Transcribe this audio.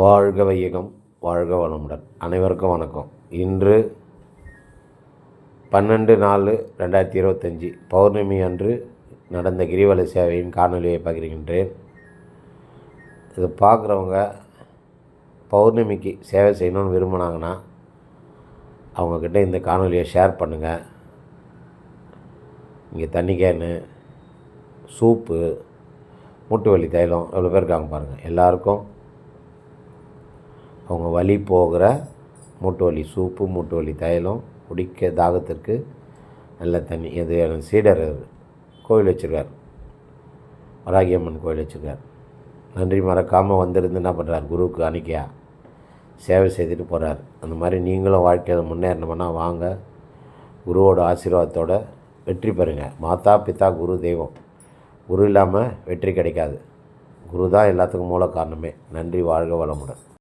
வாழ்க வையகம், வாழ்க வளமுடன். அனைவருக்கும் வணக்கம். இன்று 12/4/2025 பௌர்ணமி அன்று நடந்த கிரிவல சேவையின் காணொலியை பகிர்கின்றேன். இது பார்க்குறவங்க பௌர்ணமிக்கு சேவை செய்யணும்னு விரும்பினாங்கன்னா அவங்கக்கிட்ட இந்த காணொலியை ஷேர் பண்ணுங்கள். இங்கே தண்ணி கேனு, சூப்பு, மூட்டு வலி தைலம் எவ்வளோ பேர் இருக்காங்க பாருங்கள். எல்லாருக்கும் அவங்க வலி போகிற மூட்டு வலி சூப்பு, மூட்டு வலி தைலம், குடிக்க தாகத்திற்கு நல்ல தண்ணி. இது எனக்கு சீடர் கோவில் வச்சுருக்கார், வராகியம்மன் கோவில் வச்சுருக்கார். நன்றி மறக்காமல் வந்திருந்து என்ன பண்ணுறார், குருவுக்கு அன்னைக்கியா சேவை செய்துட்டு போகிறார். அந்த மாதிரி நீங்களும் வாழ்க்கையில் முன்னேறணும்னா வாங்க, குருவோட ஆசீர்வாதத்தோடு வெற்றி பெறுங்க. மாதா பிதா குரு தெய்வம். குரு இல்லாமல் வெற்றி கிடைக்காது. குரு தான் எல்லாத்துக்கும் மூல காரணமே. நன்றி. வாழ்க வளமுடன்.